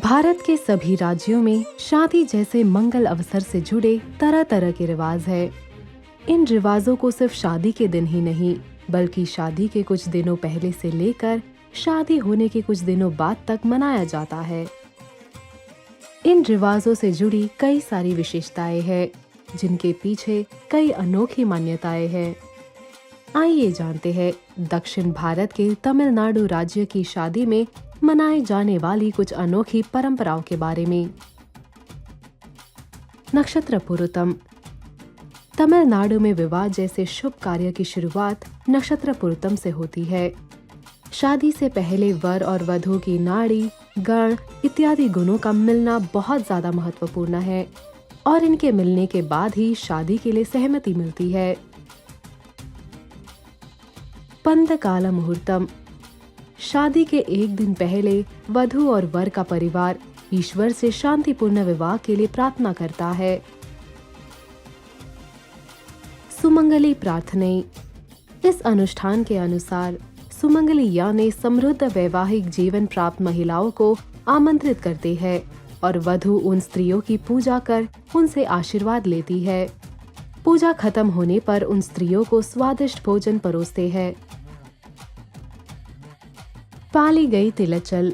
भारत के सभी राज्यों में शादी जैसे मंगल अवसर से जुड़े तरह तरह के रिवाज है। इन रिवाजों को सिर्फ शादी के दिन ही नहीं, बल्कि शादी के कुछ दिनों पहले से लेकर शादी होने के कुछ दिनों बाद तक मनाया जाता है। इन रिवाजों से जुड़ी कई सारी विशेषताएं हैं, जिनके पीछे कई अनोखी मान्यताएं हैं। आइए जानते हैं दक्षिण भारत के तमिलनाडु राज्य की शादी में मनाए जाने वाली कुछ अनोखी परंपराओं के बारे में। नक्षत्र पुरुतम। तमिलनाडु में विवाह जैसे शुभ कार्य की शुरुआत नक्षत्र पुरुतम से होती है। शादी से पहले वर और वधू की नाड़ी, गण इत्यादि गुणों का मिलना बहुत ज्यादा महत्वपूर्ण है और इनके मिलने के बाद ही शादी के लिए सहमति मिलती है। पंतकाल मुहूर्तम। शादी के एक दिन पहले वधू और वर का परिवार ईश्वर से शांतिपूर्ण विवाह के लिए प्रार्थना करता है। सुमंगली प्रार्थनाएं। इस अनुष्ठान के अनुसार सुमंगली यानी समृद्ध वैवाहिक जीवन प्राप्त महिलाओं को आमंत्रित करते हैं और वधू उन स्त्रियों की पूजा कर उनसे आशीर्वाद लेती है। पूजा खत्म होने पर उन स्त्रियों को स्वादिष्ट भोजन परोसते हैं। पाली गई तिलचल।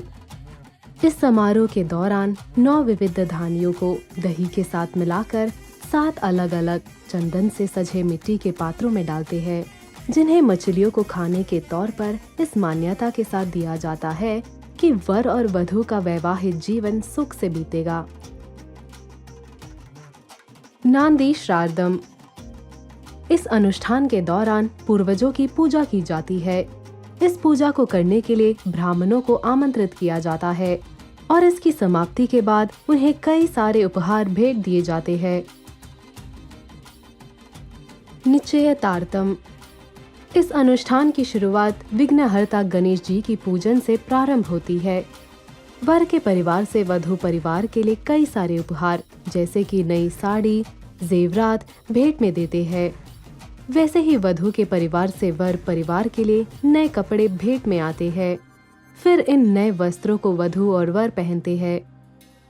इस समारोह के दौरान 9 विविध धानियों को दही के साथ मिलाकर 7 अलग अलग चंदन से सजे मिट्टी के पात्रों में डालते हैं, जिन्हें मछलियों को खाने के तौर पर इस मान्यता के साथ दिया जाता है कि वर और वधू का वैवाहिक जीवन सुख से बीतेगा। नांदी श्राद्धम। इस अनुष्ठान के दौरान पूर्वजों की पूजा की जाती है। इस पूजा को करने के लिए ब्राह्मणों को आमंत्रित किया जाता है और इसकी समाप्ति के बाद उन्हें कई सारे उपहार भेंट दिए जाते हैं। निश्चयतार्थम। इस अनुष्ठान की शुरुआत विघ्नहर्ता गणेश जी की पूजन से प्रारंभ होती है। वर के परिवार से वधू परिवार के लिए कई सारे उपहार जैसे कि नई साड़ी, जेवरात भेंट में देते हैं। वैसे ही वधू के परिवार से वर परिवार के लिए नए कपड़े भेंट में आते हैं। फिर इन नए वस्त्रों को वधू और वर पहनते हैं,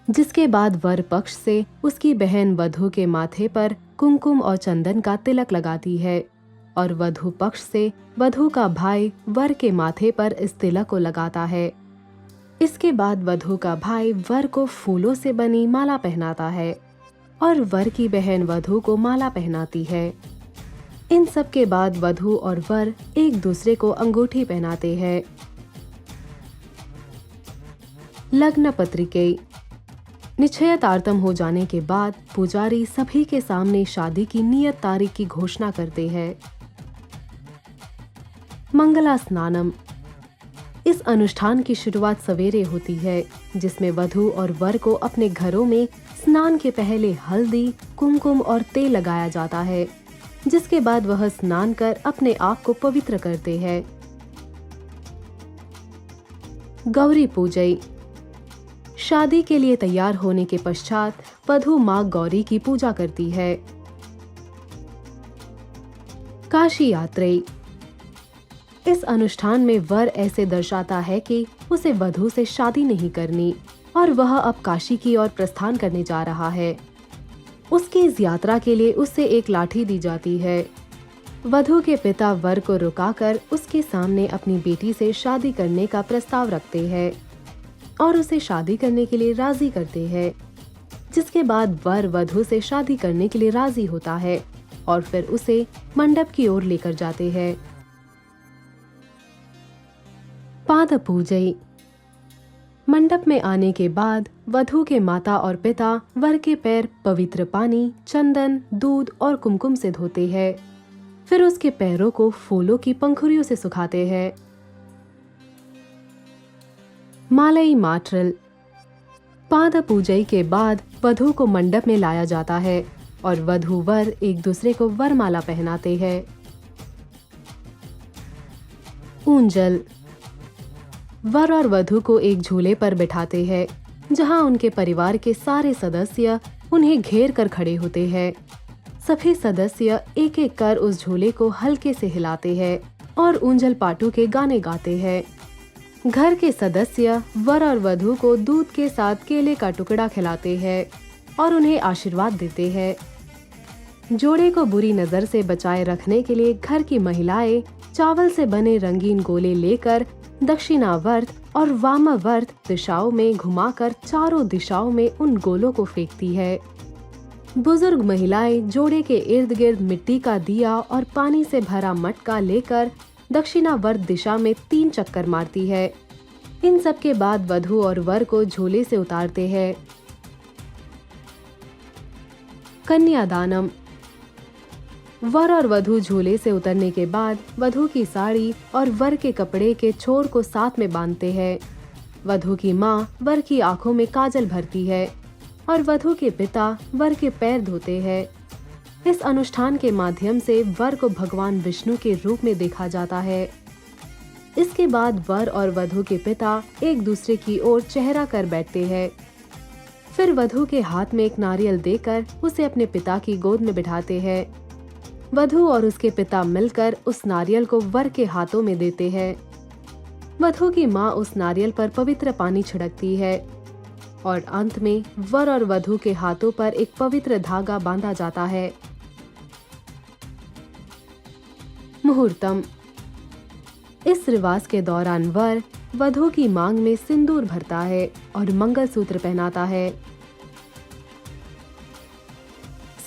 जिसके बाद वर पक्ष से उसकी बहन वधू के माथे पर कुमकुम और चंदन का तिलक लगाती है और वधू पक्ष से वधू का भाई वर के माथे पर इस तिलक को लगाता है। इसके बाद वधू का भाई वर को फूलों से बनी माला पहनाता है और वर की बहन वधू को माला पहनाती है। इन सब के बाद वधू और वर एक दूसरे को अंगूठी पहनाते हैं। लग्न पत्रिकें। निश्चयतार्थम हो जाने के बाद पुजारी सभी के सामने शादी की नियत तारीख की घोषणा करते हैं। मंगला स्नानम। इस अनुष्ठान की शुरुआत सवेरे होती है, जिसमें वधू और वर को अपने घरों में स्नान के पहले हल्दी, कुमकुम और तेल लगाया जाता है, जिसके बाद वह स्नान कर अपने आप को पवित्र करते हैं। गौरी पूजई। शादी के लिए तैयार होने के पश्चात वधू माँ गौरी की पूजा करती है। काशी यात्रा। इस अनुष्ठान में वर ऐसे दर्शाता है कि उसे वधू से शादी नहीं करनी और वह अब काशी की ओर प्रस्थान करने जा रहा है। उसकी इस यात्रा के लिए उससे एक लाठी दी जाती है। वधू के पिता वर को रुकाकर उसके सामने अपनी बेटी से शादी करने का प्रस्ताव रखते हैं और उसे शादी करने के लिए राजी करते हैं, जिसके बाद वर वधू से शादी करने के लिए राजी होता है और फिर उसे मंडप की ओर लेकर जाते हैं। पाद पूजई। मंडप में आने के बाद वधू के माता और पिता वर के पैर पवित्र पानी, चंदन, दूध और कुमकुम से धोते हैं। फिर उसके पैरों को फूलों की पंखुड़ियों से सुखाते हैं। मालई माट्रल। पाद पूजई के बाद वधू को मंडप में लाया जाता है और वधू वर एक दूसरे को वरमाला पहनाते हैं। ऊंजल। वर और वधू को एक झूले पर बिठाते हैं, जहां उनके परिवार के सारे सदस्य उन्हें घेर कर खड़े होते हैं। सभी सदस्य एक एक कर उस झूले को हल्के से हिलाते हैं और ऊंजल पाटू के गाने गाते हैं। घर के सदस्य वर और वधू को दूध के साथ केले का टुकड़ा खिलाते हैं और उन्हें आशीर्वाद देते हैं। जोड़े को बुरी नजर से बचाए रखने के लिए घर की महिलाएं चावल से बने रंगीन गोले लेकर दक्षिणावर्त और वामावर्त दिशाओं में घुमाकर चारों दिशाओं में उन गोलों को फेंकती है। बुजुर्ग महिलाएं जोड़े के इर्द गिर्द मिट्टी का दिया और पानी से भरा मटका लेकर दक्षिणावर्त दिशा में 3 चक्कर मारती है। इन सब के बाद वधू और वर को झूले से उतारते हैं। कन्यादानम। वर और वधू झूले से उतरने के बाद वधू की साड़ी और वर के कपड़े के छोर को साथ में बांधते हैं। वधू की माँ वर की आंखों में काजल भरती है और वधू के पिता वर के पैर धोते हैं। इस अनुष्ठान के माध्यम से वर को भगवान विष्णु के रूप में देखा जाता है। इसके बाद वर और वधू के पिता एक दूसरे की ओर चेहरा कर बैठते हैं। फिर वधू के हाथ में एक नारियल देकर उसे अपने पिता की गोद में बिठाते हैं। वधू और उसके पिता मिलकर उस नारियल को वर के हाथों में देते हैं। वधू की माँ उस नारियल पर पवित्र पानी छिड़कती है और अंत में वर और वधू के हाथों पर एक पवित्र धागा बांधा जाता है। मुहूर्तम। इस रिवाज के दौरान वर वधू की मांग में सिंदूर भरता है और मंगलसूत्र पहनाता है।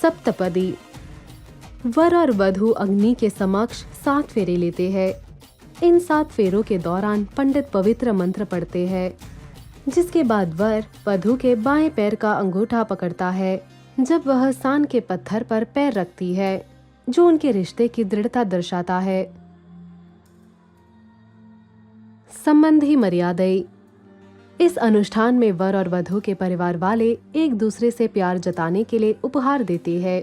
सप्तपदी। वर और वधू अग्नि के समक्ष 7 फेरे लेते हैं। इन 7 फेरों के दौरान पंडित पवित्र मंत्र पढ़ते हैं, जिसके बाद वर वधू के बाएं पैर का अंगूठा पकड़ता है जब वह सान के पत्थर पर पैर रखती है, जो उनके रिश्ते की दृढ़ता दर्शाता है। संबंधी मर्यादाएं। इस अनुष्ठान में वर और वधू के परिवार वाले एक दूसरे से प्यार जताने के लिए उपहार देते हैं,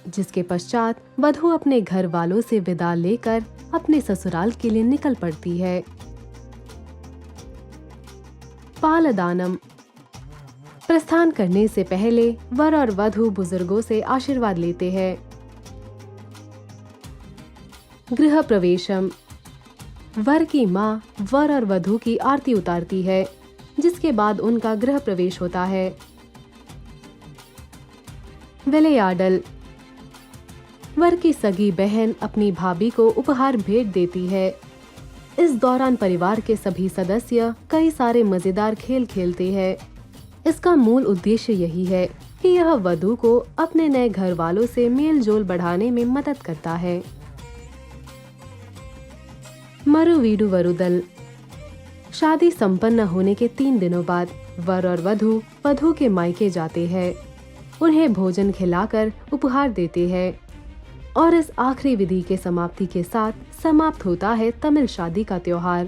जिसके पश्चात वधू अपने घर वालों से विदा लेकर अपने ससुराल के लिए निकल पड़ती है। पालदानम। प्रस्थान करने से पहले वर और वधू बुजुर्गों से आशीर्वाद लेते हैं। गृह प्रवेशम। वर की माँ वर और वधू की आरती उतारती है, जिसके बाद उनका गृह प्रवेश होता है। विलयाडल। वर की सगी बहन अपनी भाभी को उपहार भेंट देती है। इस दौरान परिवार के सभी सदस्य कई सारे मजेदार खेल खेलते हैं। इसका मूल उद्देश्य यही है कि यह वधू को अपने नए घर वालों से मेल जोल बढ़ाने में मदद करता है। मरुवीडु वरुदल। शादी संपन्न होने के 3 दिनों बाद वर और वधू के मायके जाते हैं। उन्हें भोजन खिलाकर उपहार देते हैं और इस आखिरी विधि के समाप्ति के साथ समाप्त होता है तमिल शादी का त्योहार।